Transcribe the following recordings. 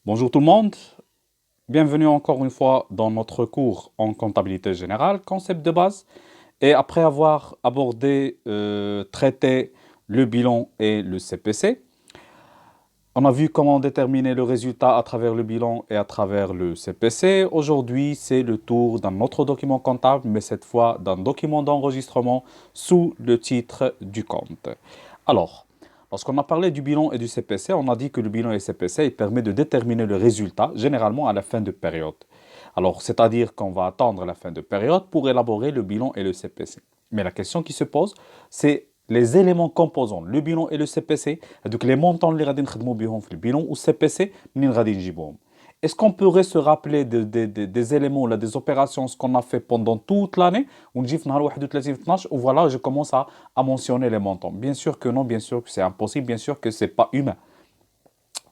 Bonjour tout le monde, bienvenue encore une fois dans notre cours en comptabilité générale, concept de base. Et après avoir abordé, traité le bilan et le CPC, on a vu comment déterminer le résultat à travers le bilan et à travers le CPC. Aujourd'hui, c'est le tour d'un autre document comptable, mais cette fois d'un document d'enregistrement sous le titre du compte. Alors, lorsqu'on a parlé du bilan et du CPC, on a dit que le bilan et le CPC il permet de déterminer le résultat, généralement à la fin de période. Alors, c'est-à-dire qu'on va attendre la fin de période pour élaborer le bilan et le CPC. Mais la question qui se pose, c'est les éléments composants, le bilan et le CPC, donc les montants اللي غادي نخدموا بهم في البيلون ou CPC منين غادي نجيبوهم. Est-ce qu'on pourrait se rappeler des éléments, là, des opérations, ce qu'on a fait pendant toute l'année, ونجي في نهار 31 12 ou voilà, je commence à mentionner les montants. Bien sûr que non, bien sûr que c'est impossible, bien sûr que c'est pas humain.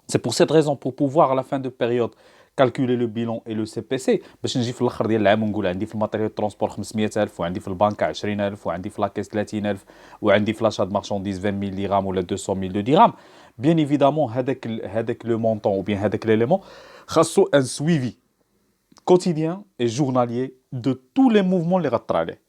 C'est pour cette raison, pour pouvoir à la fin de période calculer le bilan et le CPC باش نجي في الاخر ديال العام ونقول عندي في الماتيريال ترونسبور 500,000 وعندي في البنكه 20,000 وعندي في لاكيس 30,000 وعندي في لاشا د مارشانديز 20,000 درهم ولا 200,000 de dirham. Bien évidemment, هذاك le montant ou bien هذاك l'élément خاصو un suivi quotidien et journalier de tous les mouvements اللي غطرى عليه.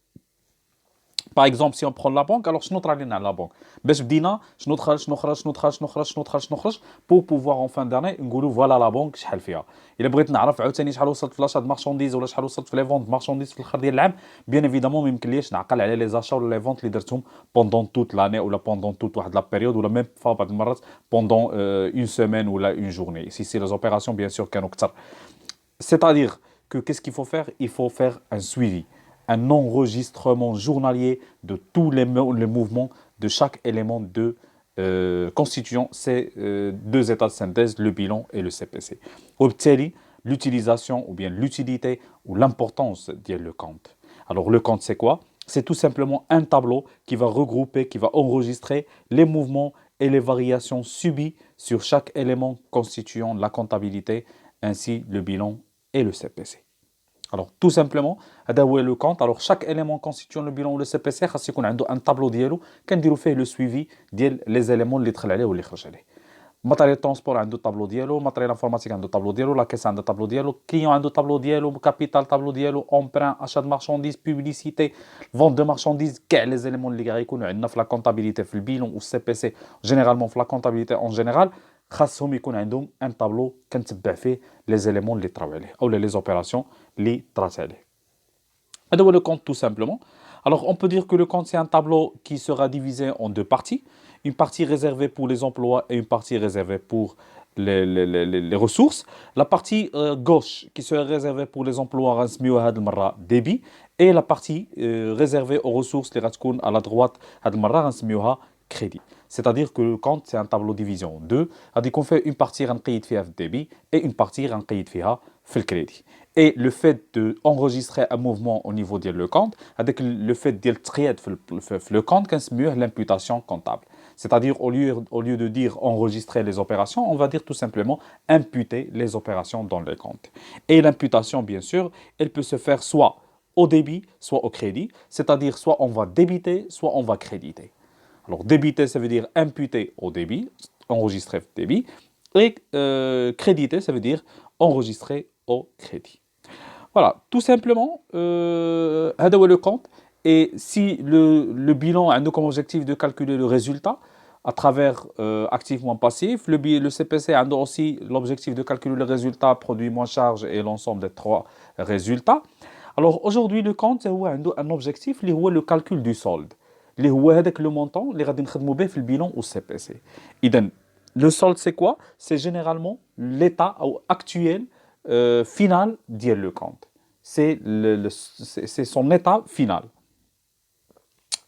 Par exemple, si on prend la banque, alors شنو طرا لنا على la banque باش بدينا شنو دخل شنو خرج شنو دخل شنو خرج شنو دخل شنو خرج pour pouvoir en fin d'année نقولوا فوالا لا بانك شحال فيها. الا بغيت نعرف عاوتاني شحال وصلت في لاشا د مارشانديز ولا شحال وصلت في لي فونت مارشانديز في الاخر ديال العام بيان ايفيدامون ما يمكنليش نعقل على لي زاشا ولا لي فونت اللي درتهم pendant toute l'année ولا pendant toute واحد لا بيريود ولا ميم فوا بعض المرات pendant une semaine ولا une journée. Si c'est les opérations bien sûr كانوا كثر. C'est-à-dire que qu'est-ce qu'il faut faire? Il faut faire un suivi, un enregistrement journalier de tous les mouvements de chaque élément de constituant ces deux états de synthèse, le bilan et le CPC. وبالتالي, l'utilisation ou bien l'utilité ou l'importance de le compte. Alors le compte c'est quoi? C'est tout simplement un tableau qui va regrouper, qui va enregistrer les mouvements et les variations subies sur chaque élément constituant la comptabilité, ainsi le bilan et le CPC. Alors, tout simplement, هذا هو le compte. Alors, chaque élément constituant le bilan ou le CPC, خاص يكون عنده un tableau ديالو كنديروا فيه le suivi ديال les éléments اللي دخل عليه واللي خرج عليه. ماتيريال ترونسبور عنده طابلو ديالو، ماتيريال انفورماتيك عنده طابلو ديالو، لا كيس عنده طابلو ديالو، كليون عنده طابلو ديالو، كابيتال طابلو ديالو، امبران، اشات مارشانديز، بوبليسيتي، فونت دو مارشانديز، كاع لي زيليمون اللي غيكونوا عندنا في لا كونطابيليتي في البيلون و السي بي سي جينيرالمون في لا كونطابيليتي اون جينيرال خاصهم يكون عندهم ان طابلو كنتبع فيه لي زيليمون اللي طراو عليه او لي زوبيراسيون اللي طرات عليه. هذا هو le compte tout simplement. Alors, on peut dire que le compte, c'est un tableau qui sera divisé en deux parties. Une partie réservée pour les emplois et une partie réservée pour les ressources. La partie gauche qui sera réservée pour les emplois غنسميوها هاد المرة débit et la partie réservée aux ressources اللي غتكون à la droite هاد المرة غنسميوها crédit. C'est-à-dire que le compte, c'est un tableau divisé en deux. C'est-à-dire qu'on fait une partie غنقيد فيها في الديبي et une partie غنقيد فيها في الكريدي. Et le fait d'enregistrer un mouvement au niveau de le compte, avec le fait de le compte, c'est l'imputation comptable. C'est-à-dire, au lieu de dire enregistrer les opérations, on va dire tout simplement imputer les opérations dans le compte. Et l'imputation, bien sûr, elle peut se faire soit au débit, soit au crédit. C'est-à-dire, soit on va débiter, soit on va créditer. Alors, débiter, ça veut dire imputer au débit, enregistrer au débit. Et créditer, ça veut dire enregistrer au crédit. Voilà, tout simplement, هذا هو le compte. Et si le bilan a comme objectif de calculer le résultat à travers actif moins passif, le CPC a aussi l'objectif de calculer le résultat produit moins charge et l'ensemble des trois résultats. Alors aujourd'hui, le compte هو عنده un objectif اللي هو le calcul du solde. اللي هو هذاك le montant اللي غادي نخدموا به في البيلون ou CPC. إذن le solde c'est quoi? C'est généralement l'état actuel final ديال le compte. C'est son état final.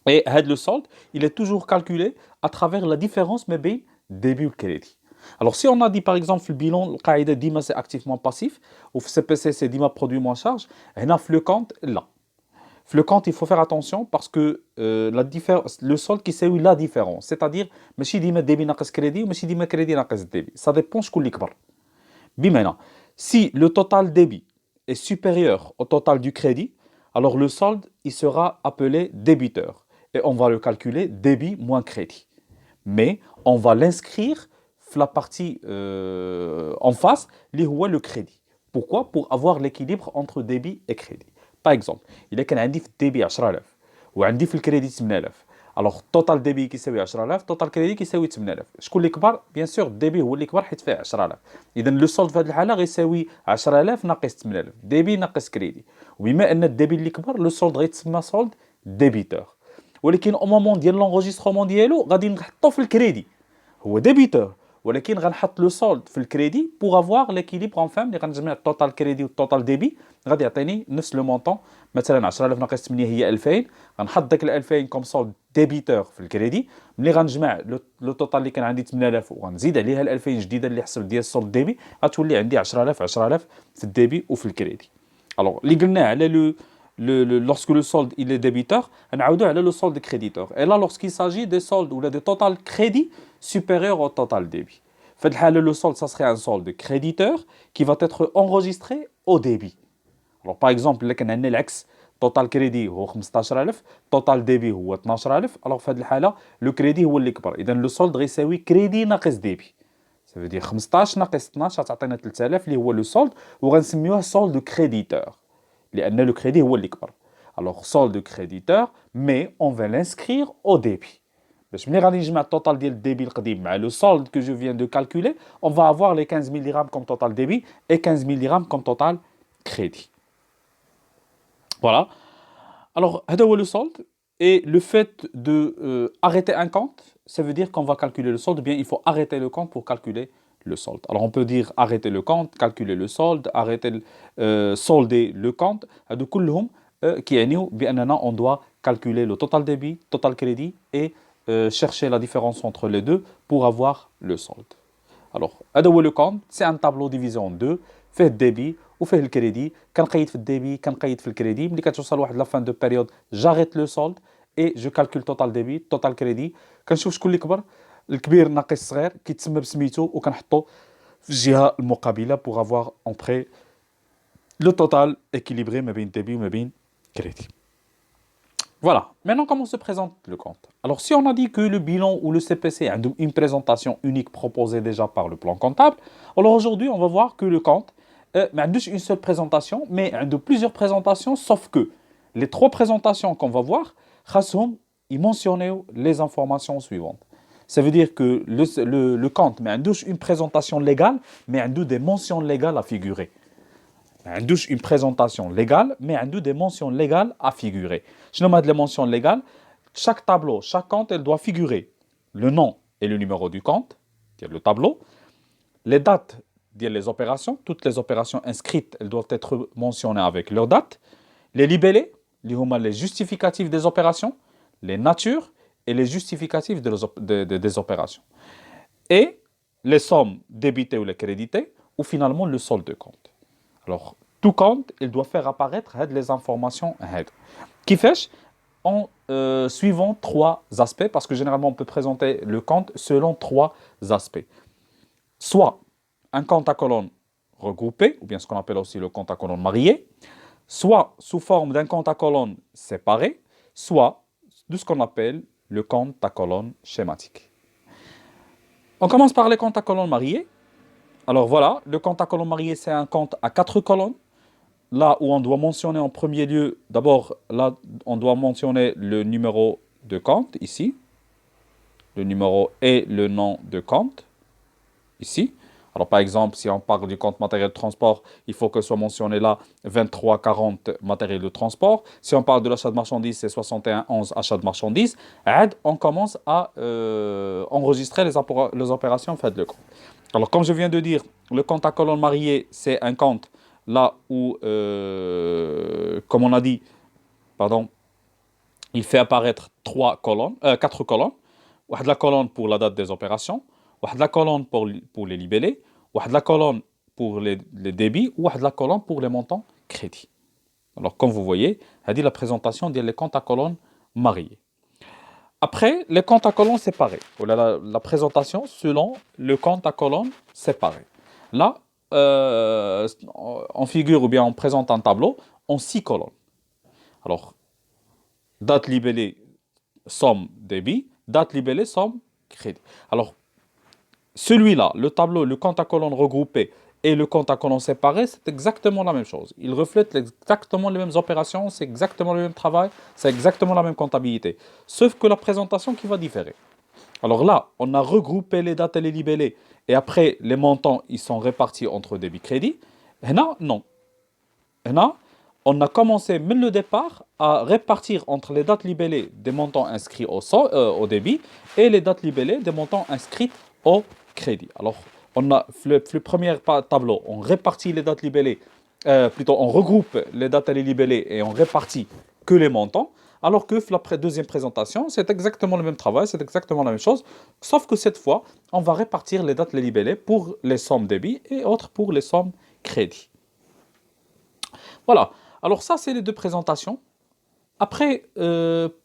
Et le solde, il est toujours calculé à travers la différence mais bien début le crédit. Alors si on a dit par exemple le bilan, le qaïda dima c'est activement passif, ou CPC c'est dima produit moins charge, et le compte là. Le compte, il faut faire attention parce que le solde qui c'est la différence. C'est-à-dire, ماشي ديما débit ناقص crédit, ou ماشي ديما crédit ناقص débit. Ça dépend شكون اللي كبر. بمعنى, si le total débit est supérieur au total du crédit, alors le solde, il sera appelé débiteur. Et on va le calculer débit moins crédit. Mais on va l'inscrire la partie en face, اللي هو le crédit. Pourquoi? Pour avoir l'équilibre entre débit et crédit. Par exemple, il كان عندي في الديبي 10000 وعندي في الكريدي 8000. Alors total débit كيساوي 10000 total crédit كيساوي 8000. شكون اللي كبر؟ بيان سور الديبي هو اللي كبر حيت فيه 10000. اذا لو سولد في هذه الحاله غيساوي 10000 ناقص 8000 ديبي ناقص كريدي. وبما ان الديبي اللي كبر لو سولد غيتسمى سولد ديبيتور. ولكن او مومون ديال لونغوجيسترومون ديالو غادي نحطو في الكريدي هو ديبيتور ولكن غنحط لو سولد في الكريدي بوغ افواغ ليكيليبر اون فام اللي غنجمع التوتال كريدي والتوتال ديبي غادي يعطيني نفس لو مونطون. مثلا 10000 ناقص 8 هي 2000 غنحط داك ال 2000 كوم سولد ديبيتور في الكريدي. ملي غنجمع لو توتال اللي كان عندي 8000 وغنزيد عليها ال 2000 جديده اللي حسب ديال السولد ديبي غتولي عندي 10000 في الديبي وفي الكريدي. الوغ اللي قلنا على lorsque le solde il est débiteur, on a le solde créditeur. Et là, lorsqu'il s'agit des soldes ou des total crédit supérieurs au total débit. Fait le solde, ça serait un solde créditeur qui va être enregistré au débit. Alors, par exemple, là, on a l'axe total crédit هو 15000 total débit هو 12000. Alors, fait le crédit هو اللي كبر. إذا le solde غيساوي crédit ناقص débit. Ça veut dire 15 ناقص 12 غتعطينا 3000 اللي هو le solde وغنسميوه solde créditeur. لأن le crédit هو اللي كبر. Alors solde créditeur mais on va l'inscrire au débit. باش ملي غادي نجمع التوتال ديال الديبي القديم مع le solde que je viens de calculer, on va avoir les 15 000 dirhams comme total débit et 15 000 dirhams comme total crédit. Voilà. Alors هذا هو le solde et le fait de arrêter un compte, ça veut dire qu'on va calculer le solde, bien il faut arrêter le compte pour calculer le solde. Alors on peut dire arrêter le compte, calculer le solde, arrêter solder le compte. هادو كلهم كيعنيو بأننا on doit calculer le total débit, total crédit et chercher la différence entre les deux pour avoir le solde. Alors هذا هو le compte, c'est un tableau divisé en deux, فيه الديبي وفيه الكريدي. كنقيد في الديبي كنقيد في الكريدي. ملي كتوصل واحد لا فان دو بيريود j'arrête le solde et je calcule total débit, total crédit. كنشوف شكون اللي كبر الكبير ناقص الصغير كيتسمى بسميتو وكنحطو في الجهه المقابله pour avoir après le total équilibré ما بين débit وما بين crédit. Voilà. Maintenant, comment se présente le compte? Alors, si on a dit que le bilan ou le CPC a une présentation unique proposée déjà par le plan comptable, alors aujourd'hui, on va voir que le compte n'a une seule présentation, mais de plusieurs présentations, sauf que les trois présentations qu'on va voir, ils mentionnent les informations suivantes. Ça veut dire que le compte a une présentation légale, mais des mentions légales à figurer. une présentation légale, mais des mentions légales à figurer. Je nomme les mentions légales. Chaque tableau, chaque compte, elle doit figurer le nom et le numéro du compte, le tableau, les dates les opérations, toutes les opérations inscrites, elles doivent être mentionnées avec leur date, les libellés, les justificatifs des opérations, les natures et les justificatifs des opérations. Et les sommes débitées ou les créditées, ou finalement le solde de compte. Alors, tout compte, il doit faire apparaître les informations qui fait en suivant trois aspects, parce que généralement on peut présenter le compte selon trois aspects. Soit un compte à colonne regroupé, ou bien ce qu'on appelle aussi le compte à colonne marié, soit sous forme d'un compte à colonne séparé, soit de ce qu'on appelle le compte à colonne schématique. On commence par les comptes à colonne mariés. Alors voilà, le compte à colonne marié, c'est un compte à 4 colonnes. Là où on doit mentionner en premier lieu, d'abord, là, on doit mentionner le numéro de compte, ici. Le numéro et le nom de compte, ici. Alors, par exemple, si on parle du compte matériel de transport, il faut que soit mentionné là 2340 matériel de transport. Si on parle de l'achat de marchandises, c'est 6111 achat de marchandises. On commence à enregistrer les opérations faites de compte. Alors, comme je viens de dire, le compte à colonne mariée, c'est un compte là où, comme on a dit, il fait apparaître 4 colonnes. La colonne pour la date des opérations, la colonne pour les libellés, la colonne pour les débits, la colonne pour les montants crédits. Alors, comme vous voyez, c'est la présentation des comptes à colonne mariés. Après, les comptes à colonne séparés. La présentation selon le compte à colonne séparé. Là, on figure ou bien on présente un tableau en 6 colonnes. Alors, date libellée, somme débit, date libellée, somme crédit. Alors, Celui-là, le tableau, le compte à colonne regroupé et le compte à colonne séparé, c'est exactement la même chose. Ils reflètent exactement les mêmes opérations, c'est exactement le même travail, c'est exactement la même comptabilité. Sauf que la présentation qui va différer. Alors là, on a regroupé les dates et les libellés et après, les montants, ils sont répartis entre débit crédit. Et là, non. Et là, on a commencé, dès le départ, à répartir entre les dates libellées des montants inscrits au débit et les dates libellées des montants inscrits au crédit. Alors, on a le premier tableau, on répartit les dates libellées, plutôt on regroupe les dates et les libellés et on répartit que les montants, alors que la deuxième présentation, c'est exactement le même travail, c'est exactement la même chose, sauf que cette fois, on va répartir les dates et les libellés pour les sommes débit et autres pour les sommes crédit. Voilà. Alors ça, c'est les deux présentations. Après,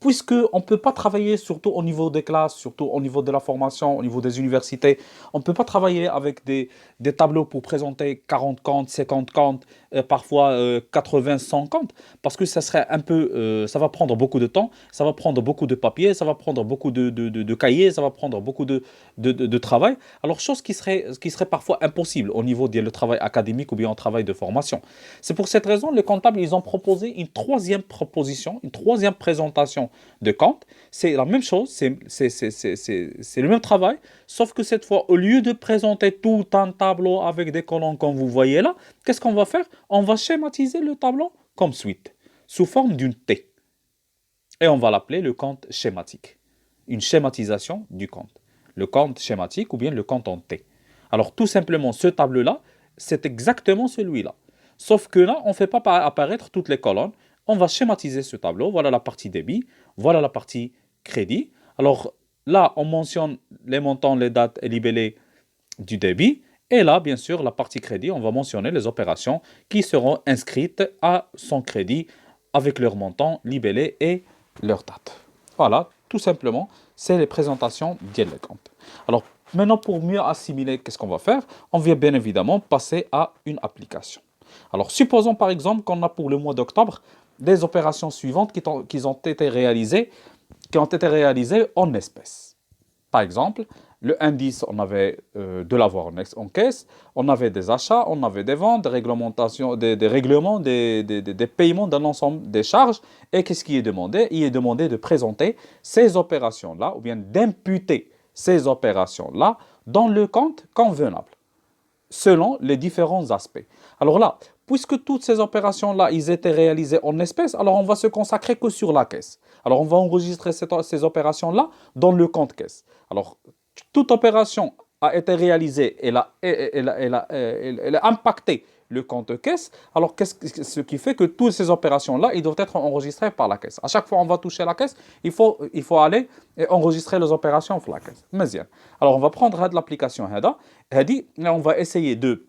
puisque on ne peut pas travailler surtout au niveau des classes, surtout au niveau de la formation, au niveau des universités, on ne peut pas travailler avec des tableaux pour présenter 40 comptes, 50 comptes, parfois 80, 100 comptes, parce que ça serait un peu, ça va prendre beaucoup de temps, ça va prendre beaucoup de papier, ça va prendre beaucoup de cahiers, ça va prendre beaucoup de travail. Alors, chose qui serait parfois impossible au niveau du travail académique ou bien au travail de formation. C'est pour cette raison, les comptables, ils ont proposé une troisième proposition, une troisième présentation de compte. C'est la même chose, c'est le même travail, sauf que cette fois, au lieu de présenter tout un tableau avec des colonnes comme vous voyez là, qu'est-ce qu'on va faire? On va schématiser le tableau comme suite, sous forme d'une T. Et on va l'appeler le compte schématique. Une schématisation du compte. Le compte schématique ou bien le compte en T. Alors tout simplement, ce tableau-là, c'est exactement celui-là. Sauf que là, on ne fait pas apparaître toutes les colonnes. On va schématiser ce tableau. Voilà la partie débit, voilà la partie crédit. Alors là, on mentionne les montants, les dates et libellés du débit. Et là, bien sûr, la partie crédit, on va mentionner les opérations qui seront inscrites à son crédit avec leur montant, libellé et leur date. Voilà, tout simplement, c'est les présentations des comptes. Alors, maintenant, pour mieux assimiler, qu'est-ce qu'on va faire? On vient bien évidemment passer à une application. Alors, supposons par exemple qu'on a pour le mois d'octobre des opérations suivantes qui ont été réalisées en espèces. Par exemple, le indice, on avait de l'avoir en caisse, on avait des achats, on avait des ventes, des réglementations, des règlements, des paiements d'un ensemble des charges. Et qu'est-ce qui est demandé? Il est demandé de présenter ces opérations-là, ou bien d'imputer ces opérations-là dans le compte convenable, selon les différents aspects. Alors là, puisque toutes ces opérations-là, ils étaient réalisées en espèces, alors on va se consacrer que sur la caisse. Alors on va enregistrer ces opérations-là dans le compte caisse. Alors, toute opération a été réalisée, elle a impacté le compte caisse. Alors, ce qui fait que toutes ces opérations-là, ils doivent être enregistrées par la caisse. À chaque fois qu'on va toucher la caisse, il faut aller et enregistrer les opérations pour la caisse. Alors, on va prendre de l'application HEDA. On va essayer de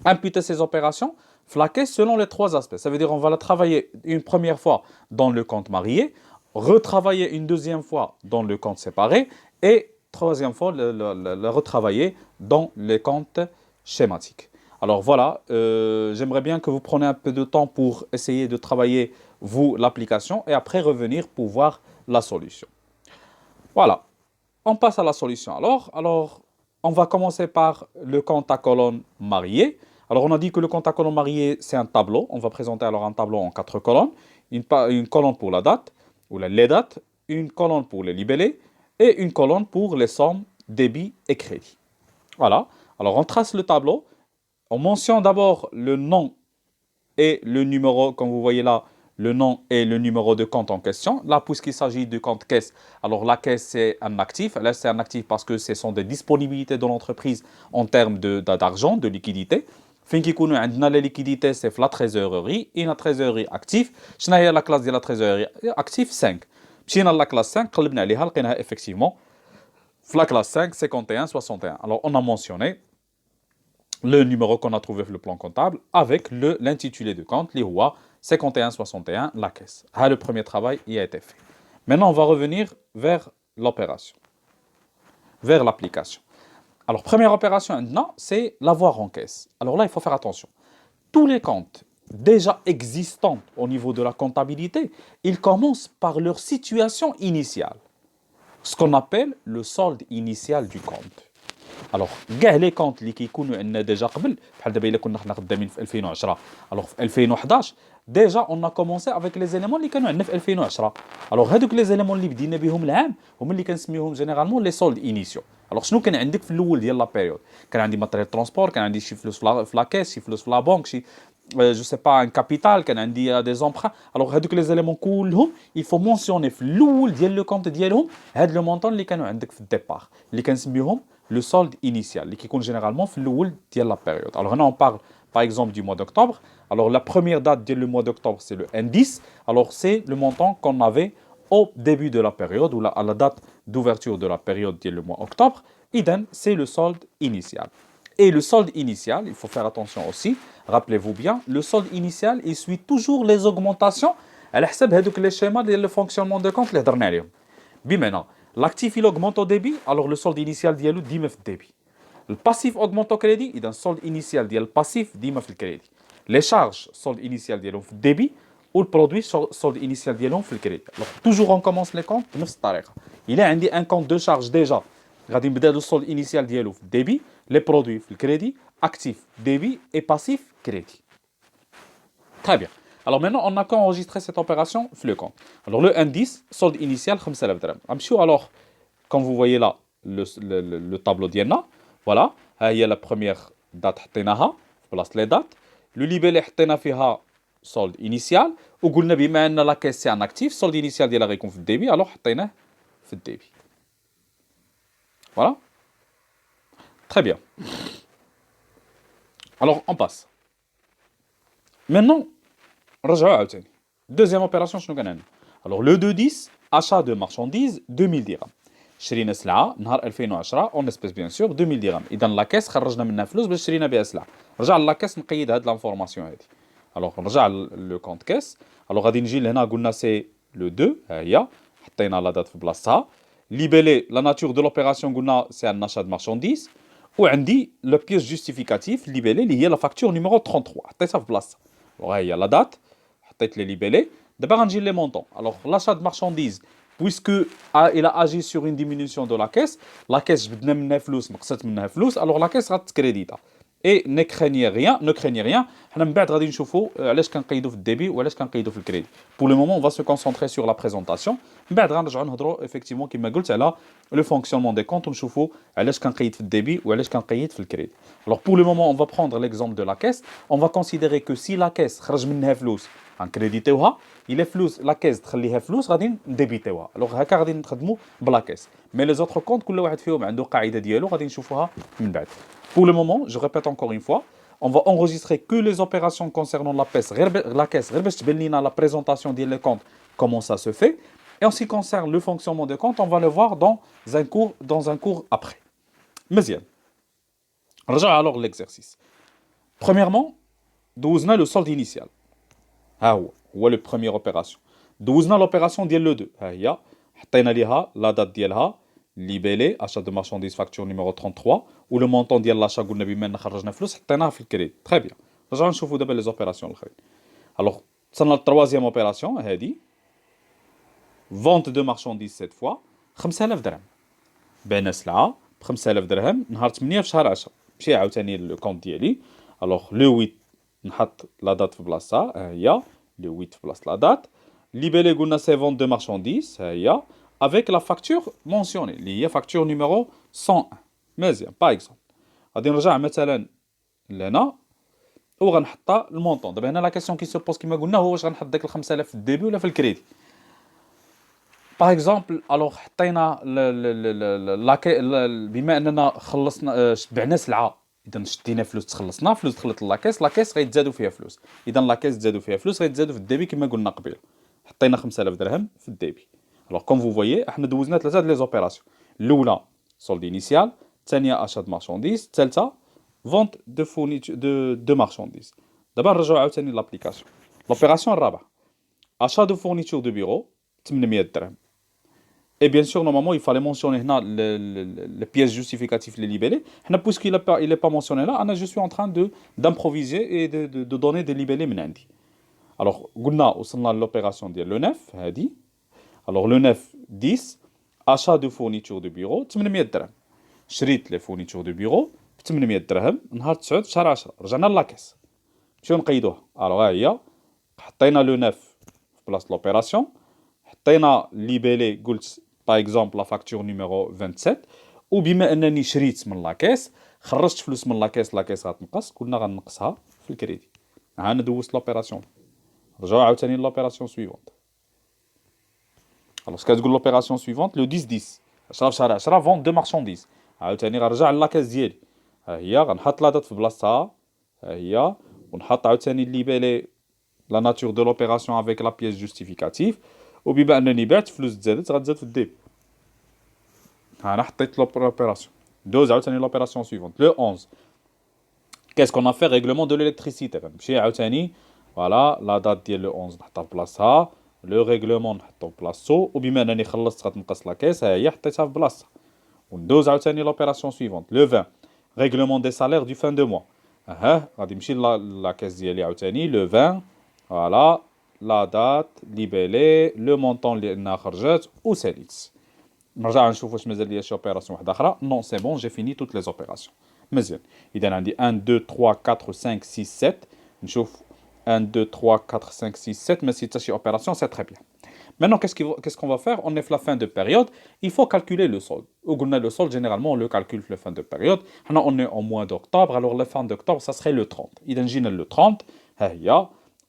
imputer ces opérations flaquées selon les trois aspects. Ça veut dire qu'on va la travailler une première fois dans le compte marié, retravailler une deuxième fois dans le compte séparé et troisième fois le retravailler dans les comptes schématiques. Alors voilà, j'aimerais bien que vous preniez un peu de temps pour essayer de travailler, vous, l'application et après revenir pour voir la solution. Voilà, on passe à la solution. Alors, on va commencer par le compte à colonne marié. Alors, on a dit que le compte à colonne marié, c'est un tableau. On va présenter alors un tableau en 4 colonnes. Une colonne pour la date, ou les dates, une colonne pour les libellés et une colonne pour les sommes, débit et crédit. Voilà. Alors, on trace le tableau. On mentionne d'abord le nom et le numéro, comme vous voyez là, le nom et le numéro de compte en question. Là, puisqu'il s'agit du compte caisse, alors la caisse, c'est un actif. Là, c'est un actif parce que ce sont des disponibilités de l'entreprise en termes d'argent, de liquidité. فين كيكونوا عندنا la liquidité, c'est la trésorerie. Et la trésorerie active. شنو هي la classe de la trésorerie active 5. مشينا la classe 5, قلبنا عليها لقيناها effectivement. La classe 5, 51, 61. Alors, on a mentionné le numéro qu'on a trouvé sur le plan comptable avec l'intitulé du compte, l'IHUA 5161, la caisse. Ah, le premier travail y a été fait. Maintenant, on va revenir vers l'opération, vers l'application. Alors, première opération maintenant, c'est l'avoir en caisse. Alors là, il faut faire attention. Tous les comptes déjà existants au niveau de la comptabilité, ils commencent par leur situation initiale, ce qu'on appelle le solde initial du compte. الوغ كاع لي كونط اللي كيكونوا عندنا ديجا قبل بحال دابا الا كنا حنا خدامين في 2010 الوغ في 2011 ديجا اون كومونسي افيك لي زيليمون اللي كانوا عندنا في 2010 الوغ هذوك لي زيليمون اللي بدينا بهم العام هما اللي كنسميوهم جينيرالمون لي سولد انيسيو. الوغ شنو كان عندك في الاول ديال لا بيريود؟ كان عندي ماتريال ترونسبور، كان عندي شي فلوس في لا كيس، شي فلوس في لا بنك، شي جو سي با ان كابيتال، كان عندي دي زومبران. الوغ هذوك لي زيليمون كلهم يفو مونسيوني في الاول ديال لو كونط ديالهم هاد لو مونطون اللي كانوا عندك في الديبار اللي كنسميوهم le solde initial, qui compte généralement dans la période. Alors là, on parle par exemple du mois d'octobre. Alors la première date du mois d'octobre, c'est le N10. Alors c'est le montant qu'on avait au début de la période ou à la date d'ouverture de la période du mois d'octobre. Idem, c'est le solde initial. Et le solde initial, il faut faire attention aussi, rappelez-vous bien, le solde initial, il suit toujours les augmentations à la les schémas de fonctionnement de compte les derniers. Bien maintenant, l'actif il augmente au débit, alors le solde initial dialou dima في débit. Le passif augmente au crédit, il a un solde initial dial passif dima في crédit. Les charges solde initial dialou في débit ou le produit solde initial dialou في crédit. Alors toujours on commence les comptes بنفس الطريقة. Il y a un compte de charge déjà. غادي نبدا le solde initial dialou في débit, les produits في crédit, actif débit et passif crédit. Très bien. Alors maintenant, on a qu'à enregistrer cette opération flux compte. Alors le indice, solde initial 5000 dirhams. Alors, comme vous voyez là, le tableau d'Yenna, voilà, il y a la première date حطيناها, place les dates. Le libellé حطينا فيها solde initial. وقلنا بما أن la caisse c'est un actif, solde initial ديالها غيكون في الديبي, alors حطيناه في الديبي. Voilà. Très bien. Alors, on passe. Maintenant, deuxième opération, alors le 2-10, achat de marchandises, 2000 dirhams. شرينا سلعة نهار 2010 اون اسبيس بيان سور 2000 درهم. اذا لاكيس خرجنا منها فلوس باش شرينا بها سلعة. رجع لاكيس نقيد هاد لانفورماسيون هادي. الوغ نرجع لو كونت كيس. الوغ غادي نجي لهنا قلنا سي لو 2 ها هي حطينا لا دات في بلاصتها. ليبيلي لا ناتور دو لوبيراسيون قلنا سي ان achat de marchandise. وعندي لو بيس جوستيفيكاتيف ليبيلي اللي هي لا فاكتور نيميرو 33 حطيتها في بلاصتها. الوغ ها هي لا دات حطيت لي ليبيلي. دابا غنجي لي مونطون. الوغ l'achat de marchandise puisque il a agi sur une diminution de la caisse جبدنا منها فلوس نقصت منها فلوس alors la caisse غتكريديتا et ne craignez rien حنا من بعد غادي نشوفوا علاش كنقيدوا في الديبي وعلاش كنقيدوا في الكريدي. pour le moment on va se concentrer sur la présentation. من بعد غنرجعوا نهضروا effectivement كما قلت على le fonctionnement des comptes ونشوفوا علاش كنقيد في الديبي وعلاش كنقيد في الكريدي. alors pour le moment on va prendre l'exemple de la caisse. on va considérer que si la caisse خرج منها فلوس غنكريديتيوها الا فلوس لا كيس تخليها فلوس غادي نديبيتيوها. الوغ هكا غادي نخدموا بلا كيس. مي لي زوتر كونت كل واحد فيهم عنده قاعده ديالو غادي نشوفوها من بعد. Pour le moment, je répète encore une fois, on va enregistrer que les opérations concernant la caisse, la présentation des comptes, comment ça se fait. Et en ce qui concerne le fonctionnement des comptes, on va le voir dans un cours après. مزيان. رجع alors l'exercice. Premièrement, دوزنا le solde initial. ها هو لو بروميير اوبيراسيون. دوزنا لوبيراسيون ديال لو 2 ها هي حطينا ليها لا دات ديالها ليبيلي achat de marchandise facture numéro 33 و لو مونطون ديال لاشا قلنا بما ان خرجنا فلوس حطيناها في الكريدي. تري بيان. رجعوا نشوفوا دابا لي زوبيراسيون الاخرين. الوغ وصلنا للتروازيام اوبيراسيون هادي فونت دو مارشانديز سيت فوا 5000 درهم. بعنا سلعه ب 5000 درهم نهار 8 في شهر 10. ماشي عاوتاني لو كونت ديالي. الوغ لو 8 نحط لا دات في بلاصتها ها هي لو 8 في بلاصه لا دات. ليبيلي قلنا سي فونت دو مارشانديز ها هي avec la facture mentionnée اللي هي facture numéro 101. مزيان باغ اكزومبل غادي نرجع مثلا لهنا وغنحطها المونطون. دابا هنا لا كيسيون كي سوبوز كيما قلنا هو واش غنحط داك ال 5000 في الديبي ولا في الكريدي. باغ اكزومبل الوغ حطينا بما اننا خلصنا بعنا سلعه اذا شدينا فلوس تخلصنا فلوس دخلت لاكيس غيتزادوا فيها فلوس. اذا لاكيس تزادوا فيها فلوس غيتزادوا في الديبي كما قلنا قبيله. حطينا 5000 درهم في الديبي. Alors comme vous voyez احنا دوزنا ثلاثه ديال لي زوبيراسيون. الاولى solde initial, الثانيه achat de marchandise, الثالثه vente de fourniture de marchandises. دابا نرجعوا عاوتاني لابليكاسيون. لوبيراسيون الرابعه achat de fourniture de bureau 800 درهم. Et bien sûr, normalement, il fallait mentionner les pièces justificatives, les libellés. Puisqu'il n'est pas mentionné là, je suis en train d'improviser et de donner des libellés menandi. Alors, on a l'opération de le 9, alors le 9, 10, achat de fourniture de bureau, 800 درهم. شريت لي فورنيتور دو بيرو ب 800 درهم نهار 9 شهر 10 رجعنا لاكاس نمشيو نقيدوها الوغ ها هي حطينا لو 9 في بلاصه لوبيراسيون حطينا ليبيلي قلت باغ اكزومبل لا فاكتور نيميرو 27 وبما انني شريت من لاكاس خرجت فلوس من لاكاس غتنقص كنا غنقصها في الكريدي ها انا دوزت لوبيراسيون رجعوا عاوتاني لوبيراسيون سويفونت خلاص كتقول لوبيراسيون سويفونت لو 10 10 في شهر 10 فون دو مارشانديز عاوتاني غنرجع لاكاس ديالي ها هي غنحط لا دات في بلاصتها ها هي ونحط عاوتاني ليبيلي لا ناتور دو لوبيراسيون افيك لا بييس جوستيفيكاتيف وبما انني بعت فلوس تزادت غتزاد في الديب انا حطيت لوبيراسيون دوز عاوتاني لوبيراسيون سويفونت لو 11 qu'est-ce qu'on a fait règlement de l'électricité غنمشي عاوتاني فوالا لا دات ديال لو 11 نحطها في بلاصتها لو ريغلومون نحطو في بلاصتو وبما انني خلصت غتنقص لاكاس ها هي حطيتها في بلاصتها وندوز عاوتاني لوبيراسيون سويفونت لو 20 ريغلومون دي سالير دو فان دو موا غادي نمشي لاكاس ديالي عاوتاني لو 20 فوالا لا دات ليبيلي لو مونطون اللي انها خرجت وساليت نرجع نشوف واش مازال ليا شي اوبيراسيون واحده اخرى نو سي بون جي فيني توت لي اوبيراسيون مزيان اذا عندي 1 2 3 4 5 6 7 نشوف 1 2 3 4 5 6 7 mais si tu as une opération c'est très bien. Maintenant qu'est-ce qu'on va faire? On est à la fin de période, il faut calculer le solde. Le solde généralement on le calcule à la fin de période. Maintenant on est au mois d'octobre, alors la fin d'octobre ça serait le 30. Imaginez le 30,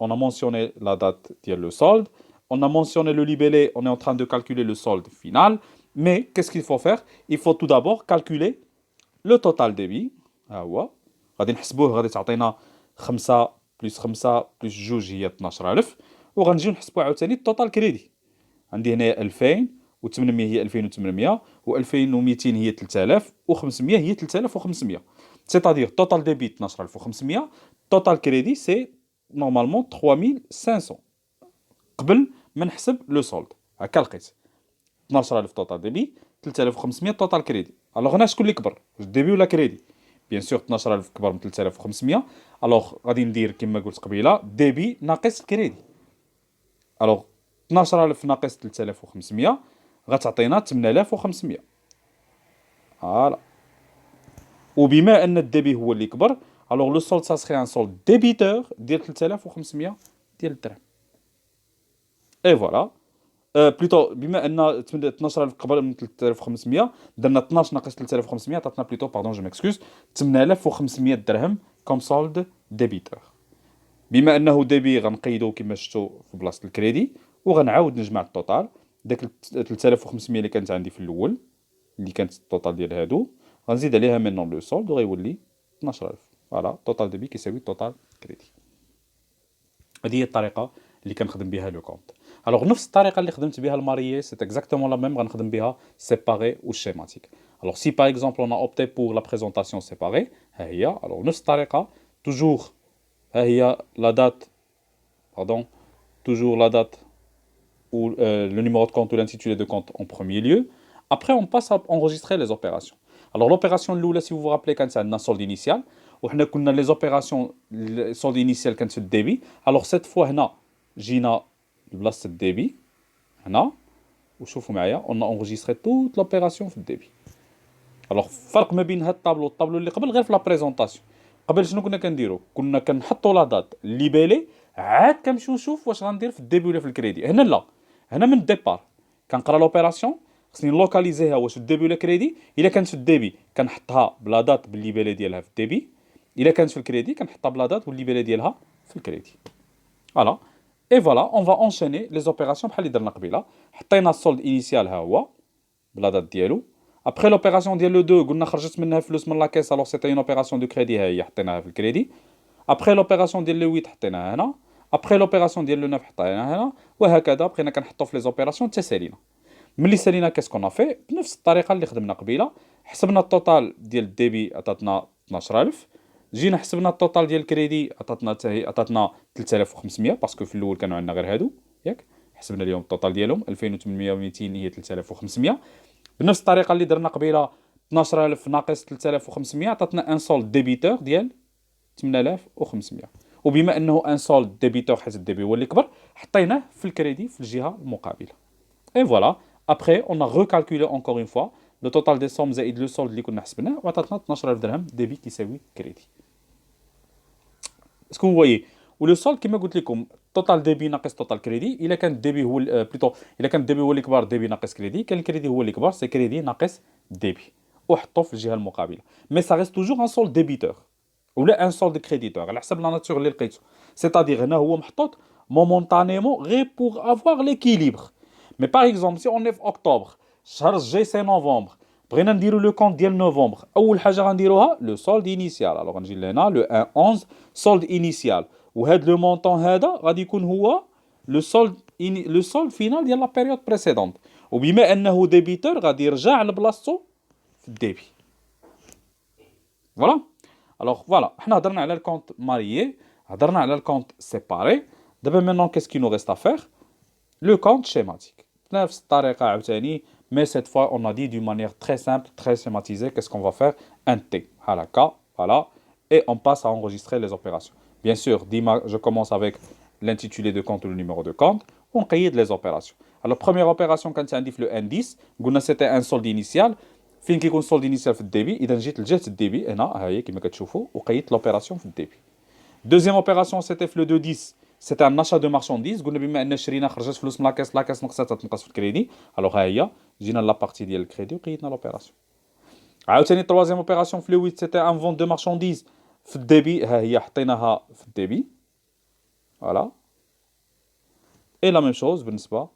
on a mentionné la date le solde, on a mentionné le libellé, on est en train de calculer le solde final, mais qu'est-ce qu'il faut faire? Il faut tout d'abord calculer le total débit. غادي نحسبوه غادي تعطينا 5 بلس 5 بلس 2 هي 12000 وغنجيو نحسبوا عاوتاني التوتال كريدي عندي هنايا 2800 هي 2800 و2200 هي 3500 هي 3500 c'est-à-dire total débit 12500 total crédit c'est normalement 3500 قبل ما نحسب لو سولد هكا لقيت 12000 توتال ديبي 3500 توتال كريدي الوغ هنا شكون اللي كبر الديبي ولا كريدي بيان سور 12000 كبر من 3500 الوغ غادي ندير كما قلت قبيله ديبي ناقص الكريدي الوغ 12000 ناقص 3500 غتعطينا 8500 فوالا وبما ان الديبي هو اللي كبر الوغ لو سولد سا سخي ان سولد ديبيتور ديال 3500 ديال الدرهم اي فوالا بلوتو بما ان 12000 قبل من 3500 درنا 12 ناقص 3500 عطاتنا بلوتو باردون جو ميكسكوز 8500 درهم كوم سولد ديبيتور بما انه ديبي غنقيدو كما شفتوا في بلاصه الكريدي وغنعاود نجمع التوتال داك 3500 اللي كانت عندي في الاول اللي كانت التوتال ديال هادو غنزيد عليها مينون لو سولد وغيولي 12000 فوالا توتال ديبي كيساوي توتال كريدي هذه هي الطريقه اللي كنخدم بها لو كونط الوغ نفس الطريقه اللي خدمت بها الماريي سي اكزاكتومون لا ميم غنخدم بها سيباري و شيماتيك الوغ سي باغ اكزومبل اون اوبتي بور لا بريزونطاسيون سيباري ها هي الوغ نفس الطريقه توجور ها هي لا دات pardon toujours la date ou le numéro de compte ou l'intitulé de compte en premier lieu. Après, on passe à enregistrer les opérations. Alors, l'opération Lula, si vous vous rappelez, quand c'est un solde initial, ou on a les opérations solde initial quand c'est le débit. Alors, cette fois, j'ai le débit. On a enregistré toute l'opération في الدébit. Alors, فرق ما بين هاد الطابلو والطابلو اللي قبل غير في لا بريزونطاسيون. قبل شنو كنا كنديرو؟ كنا كنحطوا لا دات ليبيلي عاد كنمشيو نشوف واش غندير في الديبي ولا في الكريدي. هنا لا، هنا من الديبار كنقرا لوبيراسيون خصني نلوكاليزيها واش في الديبي ولا كريدي. الا كانت في الديبي كنحطها بلا دات بالليبيلي ديالها في الديبي، الا كانت في الكريدي كنحطها بلا دات والليبيلي ديالها في الكريدي. فوالا اي فوالا اون فا اونشيني لي زوبيراسيون بحال اللي درنا قبيله. حطينا السولد انيسيال ها هو بلا دات ديالو. ابري لوبيراسيون ديال لو 2 قلنا خرجت منها فلوس من لاكيس الوغ سيتي اون اوبيراسيون دو كريدي ها هي حطيناها في الكريدي. ابري لوبيراسيون ديال لو 8 حطيناها هنا. ابري لوبيراسيون ديال لو 9 حطيناها هنا وهكذا بقينا كنحطو في لي زوبيراسيون حتى سالينا. ملي سالينا كاسكون افي بنفس الطريقه اللي خدمنا قبيله حسبنا التوتال ديال الديبي عطاتنا 12000 جينا حسبنا التوتال ديال الكريدي عطاتنا 3500 باسكو في الاول كانوا عندنا غير هادو ياك حسبنا لهم التوتال ديالهم 2800 و200 هي 3500 بنفس الطريقه اللي درنا قبيله 12000 ناقص 3500 عطاتنا ان سولد ديبيتور ديال 8500 وبما انه ان سولد ديبيتور حيت الديبي هو اللي كبر حطيناه في الكريدي في الجهه المقابله. Et voilà, après on a recalculé encore une fois le total des sommes زائد le solde اللي كنا حسبناه وعطاتنا 12000 درهم débit كيساوي crédit. Est-ce que vous voyez? Ou le solde كما قلت لكم total débit ناقص total crédit إلا كان الديبي هو plutôt إلا كان الديبي هو اللي كبار débit ناقص crédit كان الكريدي هو اللي كبار سي كريدي ناقص débit وحطوا في الجهة المقابلة. Mais ça reste toujours un solde débiteur ولا un solde créditeur على حسب لا ناتور اللي لقيتو. C'est-à-dire هنا هو محطوط momentanément غير pour avoir l'équilibre. Mais par exemple si on est في octobre الشهر الجاي سي نوفمبر بغينا نديرو لو كونت ديال نوفمبر اول حاجه غنديروها لو سولد انيسيال. الوغ نجي لهنا لو 1 11 سولد انيسيال وهاد لو مونطون هذا غادي يكون هو لو سولد فينال ديال لا بيريود بريسيدونت وبما انه ديبيتور غادي يرجع لبلاصتو في الديبي. فوالا. الوغ فوالا حنا هضرنا على الكونت ماريي هضرنا على الكونت سيباري. دابا مينون كيس كي نو ريست ا فير لو كونت شيماتيك بنفس الطريقه عاوتاني. Mais cette fois, on a dit d'une manière très simple, très schématisée, qu'est-ce qu'on va faire? Un T. Voilà. Et on passe à enregistrer les opérations. Bien sûr, je commence avec l'intitulé de compte ou le numéro de compte. On cahier les opérations. Alors, première opération, quand tu indiques le indice, c'était un solde initial. Fin qui est un solde initial في الديبي. إذا جيت لجهة الديبي هنا هاي كما كتشوفوا وقيت l'opération في الديبي. Deuxième opération, c'était le 2-10. C'était un achat de marchandises. قلنا بما ان شرينا خرجت فلوس من لاكاس نقصت تنقص في الكريدي. الوغ ها هي جينا لا بارتي ديال الكريدي وقيدنا لوبيراسيون. عاوتاني تروازيام اوبيراسيون في لو 8 سيتي ان فون دو مارشانديز في الديبي. ها هي حطيناها في الديبي. فوالا. اي لا ميم شوز بالنسبه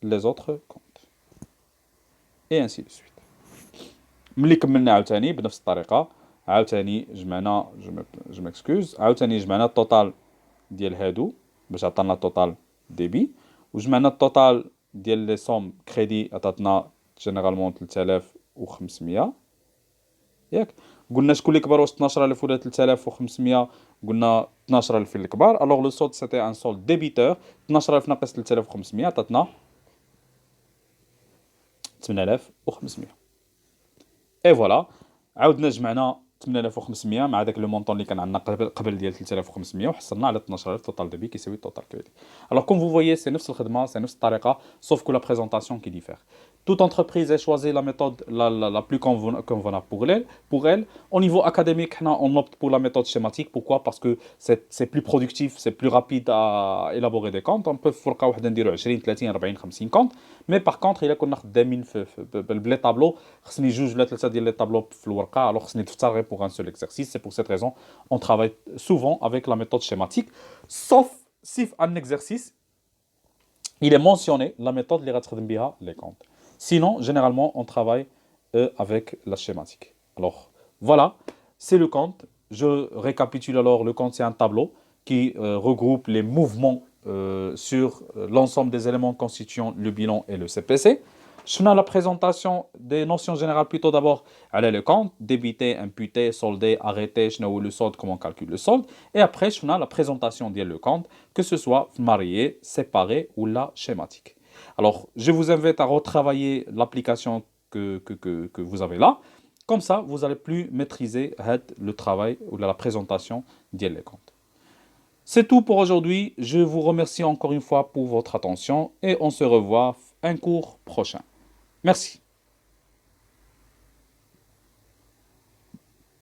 لي زوتر كونت اي انسي دو سويت. ملي كملنا عاوتاني بنفس الطريقه عاوتاني جمعنا جو مكسكوز عاوتاني جمعنا التوتال ديال هادو باش عطانا التوتال ديبي وجمعنا التوتال ديال لي سوم كريدي عطاتنا جينيرالمون 3500 ياك. قلنا شكون اللي كبر واش 12000 ولا 3500 قلنا 12000 اللي كبار. الوغ لو سولد سيتي ان سولد ديبيتور 12000 ناقص 3500 عطاتنا 8500 اي فوالا. عاودنا جمعنا 8500 مع داك لو مونطون اللي كان عندنا قبل ديال 3500 وحصلنا على 12000 توتال ديبي كيساوي التوتال كريدي. Alors comme vous voyez c'est نفس الخدمه c'est نفس الطريقه sauf que la présentation qui diffère. Toute entreprise a choisi la méthode la plus convenable pour elle. Au niveau académique, on opte pour la méthode schématique. Pourquoi? Parce que c'est plus productif, c'est plus rapide à élaborer des comptes. On peut faire 20, 30, 40, 50 comptes. Mais par contre, il y a qu'on a des tableaux. خصني جوج ولا ثلاثه ديال لي طابلو في الورقه. Alors خصني تفترض pour un seul exercice. C'est pour cette raison on travaille souvent avec la méthode schématique. Sauf si un exercice il est mentionné la méthode اللي غتخدم بها les comptes. Sinon, généralement, on travaille avec la schématique. Alors, voilà, c'est le compte. Je récapitule alors, le compte, c'est un tableau qui regroupe les mouvements sur l'ensemble des éléments constituant le bilan et le CPC. Je fais la présentation des notions générales plutôt d'abord. Allez, le compte, débité, imputé, soldé, arrêté, je sais le solde, comment on calcule le solde. Et après, je fais la présentation de le compte, que ce soit marié, séparé ou la schématique. Alors, je vous invite à retravailler l'application que vous avez là. Comme ça, vous allez plus maîtriser le travail ou la présentation des comptes. C'est tout pour aujourd'hui. Je vous remercie encore une fois pour votre attention et on se revoit un cours prochain. Merci.